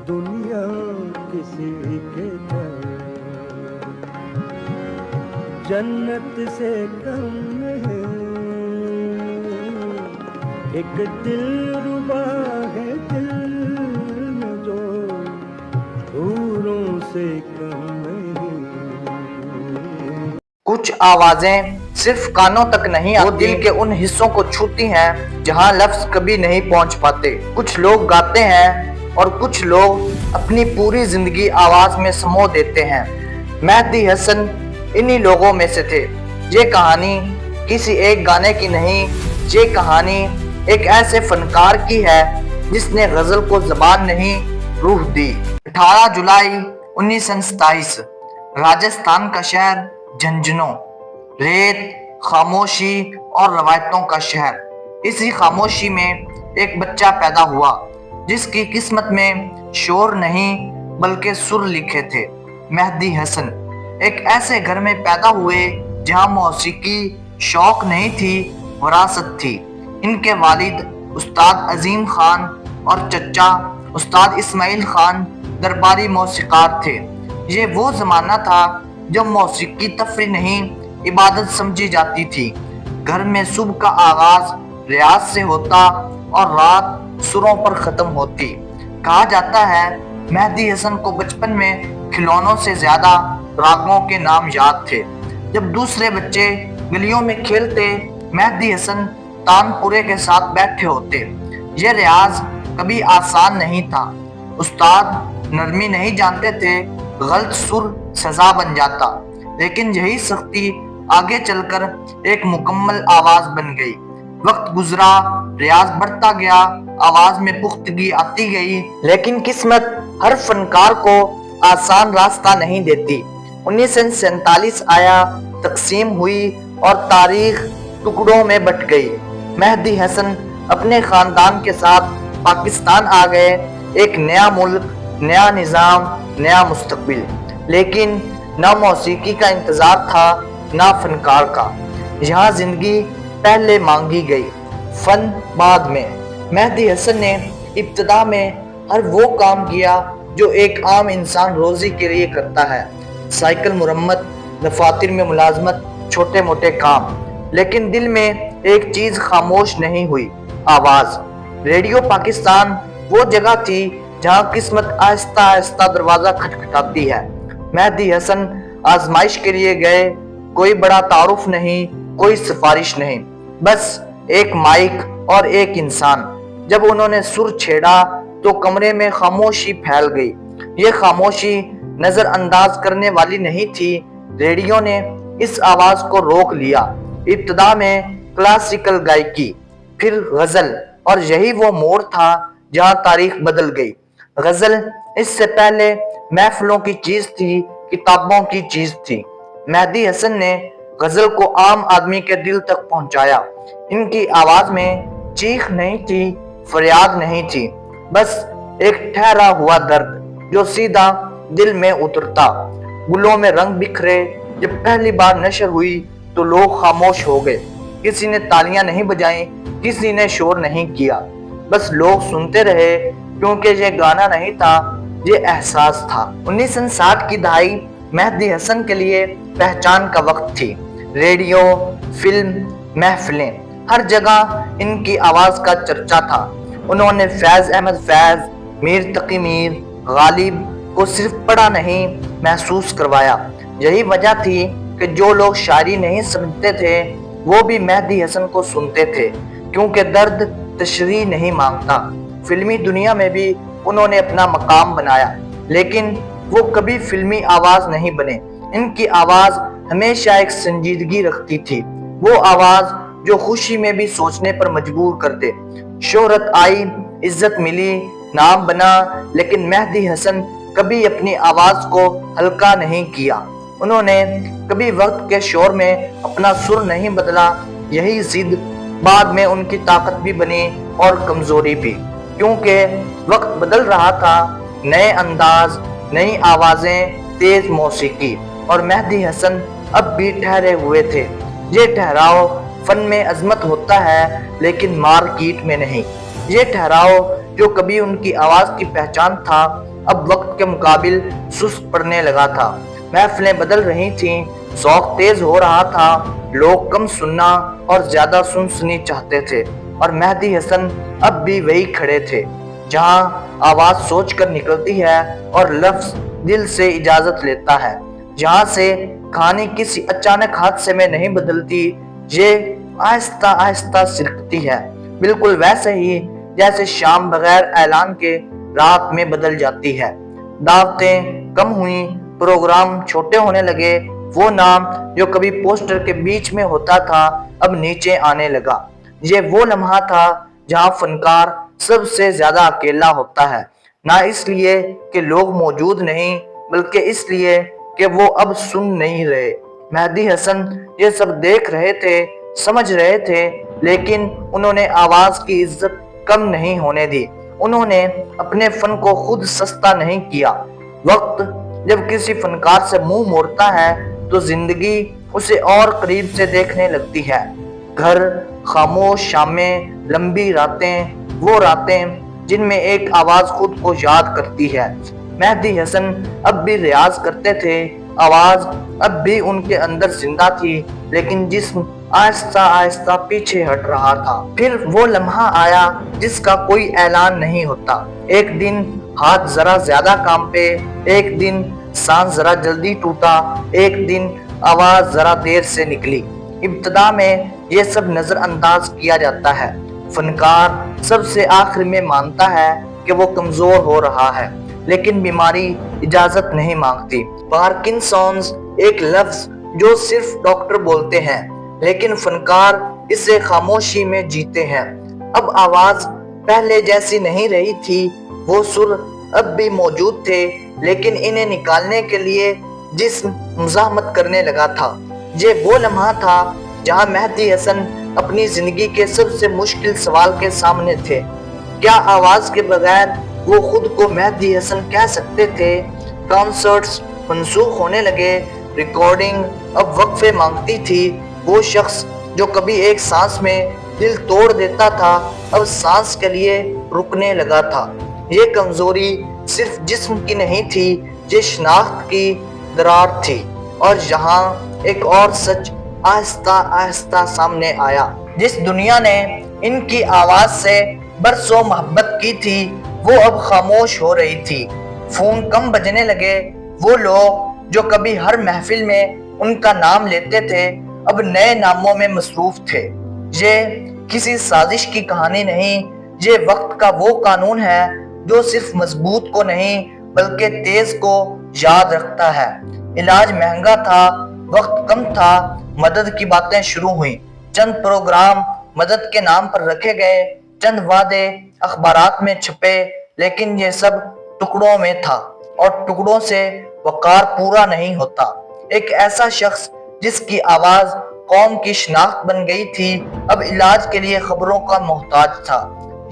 دنیا کسی کے در جنت سے کم ہے، ایک دل ربا ہے دل میں جو حوروں سے کم ہے۔ کچھ آوازیں صرف کانوں تک نہیں آتی، وہ دل کے ان حصوں کو چھوتی ہیں جہاں لفظ کبھی نہیں پہنچ پاتے۔ کچھ لوگ گاتے ہیں اور کچھ لوگ اپنی پوری زندگی آواز میں سمو دیتے ہیں۔ مہدی حسن انہی لوگوں میں سے تھے۔ یہ کہانی کسی ایک گانے کی نہیں، یہ کہانی ایک ایسے فنکار کی ہے جس نے غزل کو زبان نہیں روح دی۔ 18 جولائی 1927 راجستھان کا شہر جھنجھنوں، ریت، خاموشی اور روایتوں کا شہر۔ اسی خاموشی میں ایک بچہ پیدا ہوا جس کی قسمت میں شور نہیں بلکہ سر لکھے تھے۔ مہدی حسن ایک ایسے گھر میں پیدا ہوئے جہاں موسیقی شوق نہیں تھی، وراثت تھی۔ ان کے والد استاد عظیم خان اور چچا استاد اسماعیل خان درباری موسیقار تھے۔ یہ وہ زمانہ تھا جب موسیقی تفریح نہیں عبادت سمجھی جاتی تھی۔ گھر میں صبح کا آغاز ریاض سے ہوتا اور رات سروں پر ختم ہوتی۔ کہا جاتا ہے مہدی حسن کو بچپن میں کھلونوں سے زیادہ راگوں کے نام یاد تھے۔ جب دوسرے بچے گلیوں میں کھیلتے، مہدی حسن تان پورے کے ساتھ بیٹھے ہوتے۔ یہ ریاض کبھی آسان نہیں تھا۔ استاد نرمی نہیں جانتے تھے، غلط سر سزا بن جاتا، لیکن یہی سختی آگے چل کر ایک مکمل آواز بن گئی۔ وقت گزرا، ریاض بڑھتا گیا، آواز میں پختگی آتی گئی، لیکن قسمت ہر فنکار کو آسان راستہ نہیں دیتی۔ 1947 آیا، تقسیم ہوئی اور تاریخ ٹکڑوں میں بٹ گئی۔ مہدی حسن اپنے خاندان کے ساتھ پاکستان آ گئے، ایک نیا ملک، نیا نظام، نیا مستقبل۔ لیکن نہ موسیقی کا انتظار تھا نہ فنکار کا۔ یہاں زندگی پہلے مانگی گئی، فن بعد میں۔ مہدی حسن نے ابتدا میں ہر وہ کام کیا جو ایک عام انسان روزی کے لیے کرتا ہے، سائیکل مرمت، دفاتر میں ملازمت، چھوٹے موٹے کام۔ لیکن دل میں ایک چیز خاموش نہیں ہوئی، آواز۔ ریڈیو پاکستان وہ جگہ تھی جہاں قسمت آہستہ آہستہ دروازہ کھٹکھٹاتی ہے۔ مہدی حسن آزمائش کے لیے گئے، کوئی بڑا تعارف نہیں، کوئی سفارش نہیں، بس ایک مائک اور ایک انسان۔ جب انہوں نے سر چھیڑا تو کمرے میں خاموشی پھیل گئی۔ یہ خاموشی نظر انداز کرنے والی نہیں تھی۔ ریڈیو نے اس آواز کو روک لیا۔ ابتدا میں کلاسیکل گائیکی، پھر غزل، اور یہی وہ موڑ تھا جہاں تاریخ بدل گئی۔ غزل اس سے پہلے محفلوں کی چیز تھی، کتابوں کی چیز تھی۔ مہدی حسن نے غزل کو عام آدمی کے دل تک پہنچایا۔ ان کی آواز میں چیخ نہیں تھی، فریاد نہیں تھی، بس ایک ٹھہرا ہوا درد جو سیدھا دل میں اترتا۔ گلوں میں رنگ بکھرے۔ جب پہلی بار نشر ہوئی تو لوگ خاموش ہو گئے۔ کسی نے تالیاں نہیں بجائیں، کسی نے شور نہیں کیا، بس لوگ سنتے رہے، کیونکہ یہ گانا نہیں تھا، یہ احساس تھا۔ 1960 کی دہائی مہدی حسن کے لیے پہچان کا وقت تھی۔ ریڈیو، فلم، محفلیں، ہر جگہ ان کی آواز کا چرچا تھا۔ انہوں نے فیض احمد فیض، میر تقی میر، غالب کو صرف پڑھا نہیں، محسوس کروایا۔ یہی وجہ تھی کہ جو لوگ شاعری نہیں سمجھتے تھے وہ بھی مہدی حسن کو سنتے تھے، کیونکہ درد تشریح نہیں مانگتا۔ فلمی دنیا میں بھی انہوں نے اپنا مقام بنایا، لیکن وہ کبھی فلمی آواز نہیں بنے۔ ان کی آواز ہمیشہ ایک سنجیدگی رکھتی تھی، وہ آواز جو خوشی میں بھی سوچنے پر مجبور کر دے۔ شہرت آئی، عزت ملی، نام بنا، لیکن مہدی حسن کبھی اپنی آواز کو ہلکا نہیں کیا۔ انہوں نے کبھی وقت کے شور میں اپنا سر نہیں بدلا۔ یہی ضد بعد میں ان کی طاقت بھی بنی اور کمزوری بھی، کیونکہ وقت بدل رہا تھا، نئے انداز، نئی آوازیں، تیز موسیقی، اور مہدی حسن اب بھی ٹھہرے ہوئے تھے۔ یہ ٹھہراؤ فن میں عظمت ہوتا ہے، لیکن مارکیٹ میں نہیں۔ یہ ٹھہراؤ جو کبھی ان کی آواز کی پہچان تھا اب وقت کے مقابل سست پڑنے لگا تھا۔ محفلیں بدل رہی تھیں، ذوق تیز ہو رہا تھا، لوگ کم سننا اور زیادہ سنی چاہتے تھے، اور مہدی حسن اب بھی وہی کھڑے تھے جہاں آواز سوچ کر نکلتی ہے اور لفظ دل سے اجازت لیتا ہے، جہاں سے کہانی کسی اچانک حادثے میں نہیں بدلتی، یہ آہستہ آہستہ سرکتی ہے، بالکل ویسے ہی جیسے شام بغیر اعلان کے رات میں بدل جاتی ہے۔ دعوتیں کم ہوئیں، پروگرام چھوٹے ہونے لگے، وہ نام جو کبھی پوسٹر کے بیچ میں ہوتا تھا اب نیچے آنے لگا۔ یہ وہ لمحہ تھا جہاں فنکار سب سے زیادہ اکیلا ہوتا ہے، نہ اس لیے کہ لوگ موجود نہیں بلکہ اس لیے کہ وہ اب سن نہیں رہے۔ مہدی حسن یہ سب دیکھ رہے تھے، سمجھ رہے تھے، لیکن انہوں نے آواز کی عزت کم نہیں ہونے دی، انہوں نے اپنے فن کو خود سستا نہیں کیا۔ وقت جب کسی فنکار سے منہ موڑتا ہے تو زندگی اسے اور قریب سے دیکھنے لگتی ہے۔ گھر، خاموش شامیں، لمبی راتیں، وہ راتیں جن میں ایک آواز خود کو یاد کرتی ہے۔ مہدی حسن اب بھی ریاض کرتے تھے، آواز اب بھی ان کے اندر زندہ تھی، لیکن جسم آہستہ آہستہ پیچھے ہٹ رہا تھا۔ پھر وہ لمحہ آیا جس کا کوئی اعلان نہیں ہوتا۔ ایک دن ہاتھ ذرا زیادہ کام پہ، ایک دن سانس ذرا جلدی ٹوٹا، ایک دن آواز ذرا دیر سے نکلی۔ ابتدا میں یہ سب نظر انداز کیا جاتا ہے، فنکار سب سے آخر میں مانتا ہے کہ وہ کمزور ہو رہا ہے، لیکن بیماری اجازت نہیں مانگتی۔ پارکنسونز ایک لفظ جو صرف ڈاکٹر بولتے ہیں، لیکن فنکار اسے خاموشی میں جیتے ہیں۔ اب آواز پہلے جیسی نہیں رہی تھی، وہ سر اب بھی موجود تھے، لیکن انہیں نکالنے کے لیے جسم مزاحمت کرنے لگا تھا۔ یہ وہ لمحہ تھا جہاں مہدی حسن اپنی زندگی کے سب سے مشکل سوال کے سامنے تھے۔ کیا آواز کے بغیر وہ خود کو مہدی حسن کہہ سکتے تھے؟ کانسرٹس منسوخ ہونے لگے، ریکارڈنگ اب وقفے مانگتی تھی۔ وہ شخص جو کبھی ایک سانس میں دل توڑ دیتا تھا اب سانس کے لیے رکنے لگا تھا۔ یہ کمزوری صرف جسم کی نہیں تھی، یہ شناخت کی درار تھی۔ اور یہاں ایک اور سچ آہستہ آہستہ سامنے آیا۔ جس دنیا نے ان کی آواز سے برسوں محبت کی تھی وہ اب خاموش ہو رہی تھی۔ فون کم بجنے لگے، وہ لوگ جو کبھی ہر محفل میں ان کا نام لیتے تھے اب نئے ناموں میں مصروف تھے۔ یہ کسی سازش کی کہانی نہیں، یہ وقت کا وہ قانون ہے جو صرف مضبوط کو نہیں بلکہ تیز کو یاد رکھتا ہے۔ علاج مہنگا تھا، وقت کم تھا، مدد کی باتیں شروع ہوئیں، چند پروگرام مدد کے نام پر رکھے گئے، چند وعدے اخبارات میں چھپے، لیکن یہ سب ٹکڑوں میں تھا، اور ٹکڑوں سے وقار پورا نہیں ہوتا۔ ایک ایسا شخص جس کی آواز قوم کی شناخت بن گئی تھی اب علاج کے لیے خبروں کا محتاج تھا۔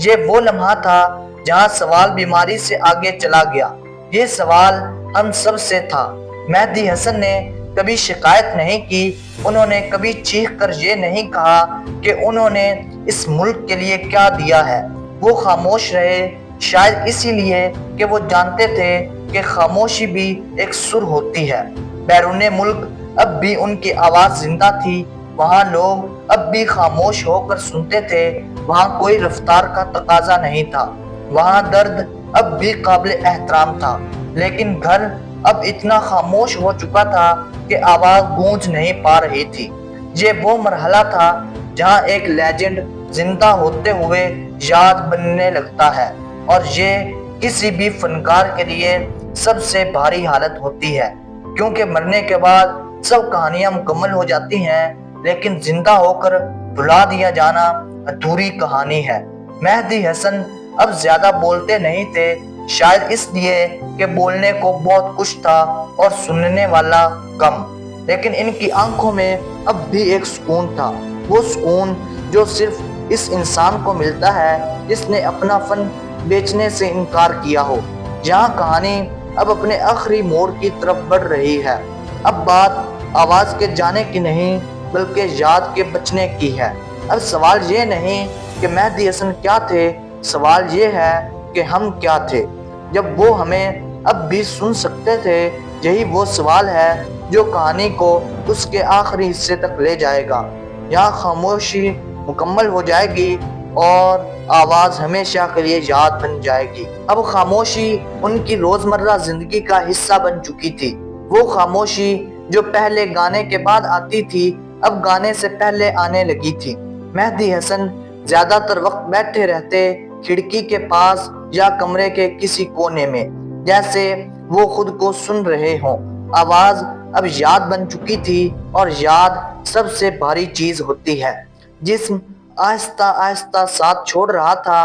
یہ وہ لمحہ تھا جہاں سوال بیماری سے آگے چلا گیا۔ یہ سوال ہم سب سے تھا۔ مہدی حسن نے کبھی شکایت نہیں کی، انہوں نے کبھی چیخ کر یہ نہیں کہا کہ انہوں نے اس ملک کے لیے کیا دیا ہے۔ وہ خاموش رہے، شاید اسی لیے کہ وہ جانتے تھے کہ خاموشی بھی ایک سر ہوتی ہے۔ بیرون ملک اب بھی ان کی آواز زندہ تھی، وہاں لوگ اب بھی خاموش ہو کر سنتے تھے، وہاں کوئی رفتار کا تقاضا نہیں تھا، وہاں درد اب بھی قابل احترام تھا، لیکن گھر اب اتنا خاموش ہو چکا تھا کہ آواز گونج نہیں پا رہی تھی۔ یہ وہ مرحلہ تھا جہاں ایک لیجنڈ زندہ ہوتے ہوئے یاد بننے لگتا ہے، اور یہ کسی بھی فنکار کے لیے سب سے بھاری حالت ہوتی ہے، کیونکہ مرنے کے بعد سب کہانیاں مکمل ہو جاتی ہیں، لیکن زندہ ہو کر بھلا دیا جانا ادھوری کہانی ہے۔ مہدی حسن اب زیادہ بولتے نہیں تھے، شاید اس لیے کہ بولنے کو بہت کچھ تھا اور سننے والا کم، لیکن ان کی آنکھوں میں اب بھی ایک سکون تھا، وہ سکون جو صرف اس انسان کو ملتا ہے جس نے اپنا فن بیچنے سے انکار کیا ہو۔ جہاں کہانی اب اپنے آخری موڑ کی طرف بڑھ رہی ہے، اب بات آواز کے جانے کی نہیں بلکہ یاد کے بچنے کی ہے۔ اب سوال یہ نہیں کہ مہدی حسن کیا تھے، سوال یہ ہے کہ ہم کیا تھے جب وہ ہمیں اب بھی سن سکتے تھے؟ یہی وہ سوال ہے جو کہانی کو اس کے آخری حصے تک لے جائے گا۔ یہاں خاموشی مکمل ہو جائے گی اور آواز ہمیشہ کے لیے یاد بن جائے گی۔ اب خاموشی ان کی روزمرہ زندگی کا حصہ بن چکی تھی۔ وہ خاموشی جو پہلے گانے کے بعد آتی تھی اب گانے سے پہلے آنے لگی تھی۔ مہدی حسن زیادہ تر وقت بیٹھے رہتے کھڑکی کے پاس یا کمرے کے کسی کونے میں، جیسے وہ خود کو سن رہے ہوں۔ آواز اب یاد بن چکی تھی اور یاد سب سے بھاری چیز ہوتی ہے۔ جسم آہستہ آہستہ ساتھ چھوڑ رہا تھا،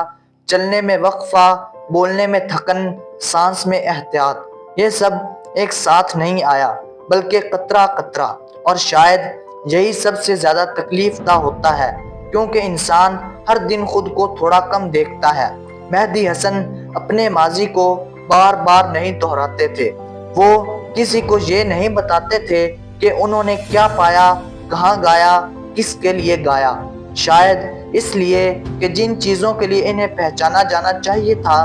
چلنے میں وقفہ، بولنے میں تھکن، سانس میں احتیاط۔ یہ سب ایک ساتھ نہیں آیا بلکہ قطرہ قطرہ، اور شاید یہی سب سے زیادہ تکلیف دہ ہوتا ہے کیونکہ انسان ہر دن خود کو تھوڑا کم دیکھتا ہے۔ مہدی حسن اپنے ماضی کو بار بار نہیں دہراتے تھے۔ وہ کسی کو یہ نہیں بتاتے تھے کہ انہوں نے کیا پایا، کہاں گایا، کس کے لیے گایا۔ شاید اس لیے کہ جن چیزوں کے لیے انہیں پہچانا جانا چاہیے تھا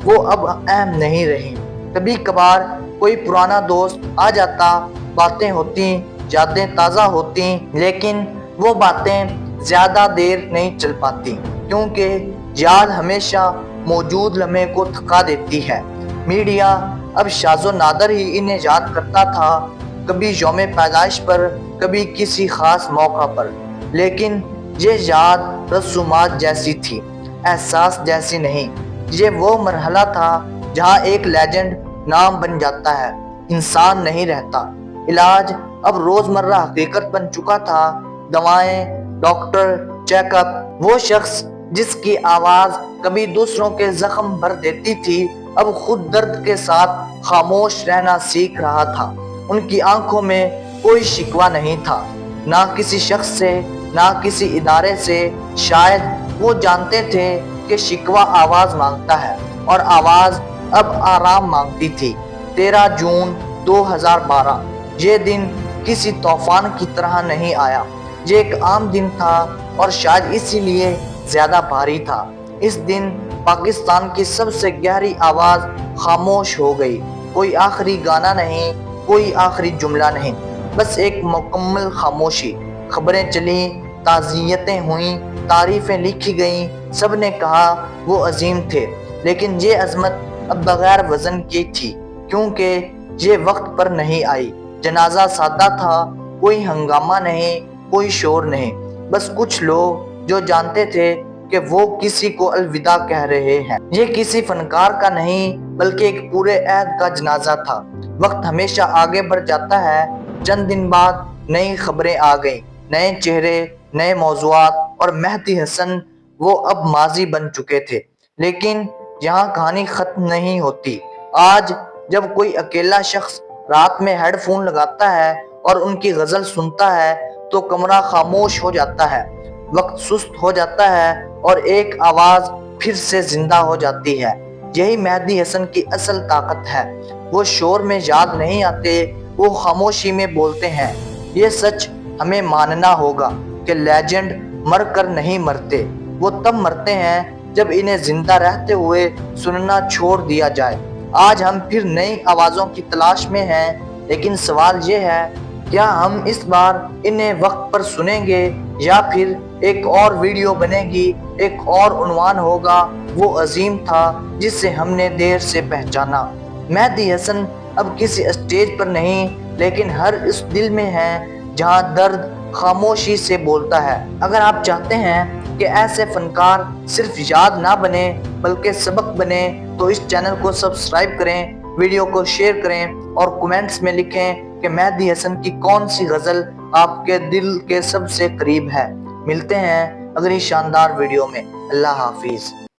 وہ اب اہم نہیں رہی۔ کبھی کبھار کوئی پرانا دوست آ جاتا، باتیں ہوتی، یادیں تازہ ہوتی، لیکن وہ باتیں زیادہ دیر نہیں چل پاتی کیونکہ یاد ہمیشہ موجود لمحے کو تھکا دیتی ہے۔ میڈیا اب شاذ و نادر ہی انہیں یاد کرتا تھا، کبھی یوم پیدائش پر، کبھی کسی خاص موقع پر، لیکن یہ یاد رسومات جیسی تھی، احساس جیسی نہیں۔ یہ وہ مرحلہ تھا جہاں ایک لیجنڈ نام بن جاتا ہے، انسان نہیں رہتا۔ علاج اب روزمرہ حقیقت بن چکا تھا، دوائیں، ڈاکٹر، چیک اپ۔ وہ شخص جس کی آواز کبھی دوسروں کے زخم بھر دیتی تھی اب خود درد کے ساتھ خاموش رہنا سیکھ رہا تھا۔ ان کی آنکھوں میں کوئی شکوہ نہیں تھا، نہ کسی شخص سے، نہ کسی ادارے سے۔ شاید وہ جانتے تھے کہ شکوہ آواز مانگتا ہے اور آواز اب آرام مانگتی تھی۔ 13 جون 2012 یہ دن کسی طوفان کی طرح نہیں آیا، یہ ایک عام دن تھا اور شاید اسی لیے زیادہ بھاری تھا۔ اس دن پاکستان کی سب سے گہری آواز خاموش ہو گئی۔ کوئی آخری گانا نہیں، کوئی آخری جملہ نہیں، بس ایک مکمل خاموشی۔ خبریں چلیں، تعزیتیں ہوئیں، تعریفیں لکھی گئیں، سب نے کہا وہ عظیم تھے، لیکن یہ عظمت اب بغیر وزن کی تھی کیونکہ یہ وقت پر نہیں آئی۔ جنازہ سادہ تھا، کوئی ہنگامہ نہیں، کوئی شور نہیں، بس کچھ لوگ جو جانتے تھے کہ وہ کسی کو الوداع کہہ رہے ہیں۔ یہ کسی فنکار کا نہیں بلکہ ایک پورے عہد کا جنازہ تھا۔ وقت ہمیشہ آگے بڑھ جاتا ہے۔ چند دن بعد نئی خبریں آ گئیں، نئے چہرے، نئے موضوعات، اور مہدی حسن وہ اب ماضی بن چکے تھے۔ لیکن یہاں کہانی ختم نہیں ہوتی۔ آج جب کوئی اکیلا شخص رات میں ہیڈ فون لگاتا ہے اور ان کی غزل سنتا ہے تو کمرہ خاموش ہو جاتا ہے، وقت سست ہو جاتا ہے اور ایک آواز پھر سے زندہ ہو جاتی ہے۔ یہی مہدی حسن کی اصل طاقت ہے۔ وہ شور میں یاد نہیں آتے، وہ خاموشی میں بولتے ہیں۔ یہ سچ ہمیں ماننا ہوگا کہ لیجنڈ مر کر نہیں مرتے، وہ تب مرتے ہیں جب انہیں زندہ رہتے ہوئے سننا چھوڑ دیا جائے۔ آج ہم پھر نئی آوازوں کی تلاش میں ہیں، لیکن سوال یہ ہے کیا ہم اس بار انہیں وقت پر سنیں گے یا پھر ایک اور ویڈیو بنے گی، ایک اور عنوان ہوگا، وہ عظیم تھا جسے ہم نے دیر سے پہچانا۔ مہدی حسن اب کسی اسٹیج پر نہیں لیکن ہر اس دل میں ہے جہاں درد خاموشی سے بولتا ہے۔ اگر آپ چاہتے ہیں کہ ایسے فنکار صرف یاد نہ بنے بلکہ سبق بنے تو اس چینل کو سبسکرائب کریں، ویڈیو کو شیئر کریں اور کومنٹس میں لکھیں کہ مہدی حسن کی کون سی غزل آپ کے دل کے سب سے قریب ہے۔ ملتے ہیں اگلی شاندار ویڈیو میں۔ اللہ حافظ۔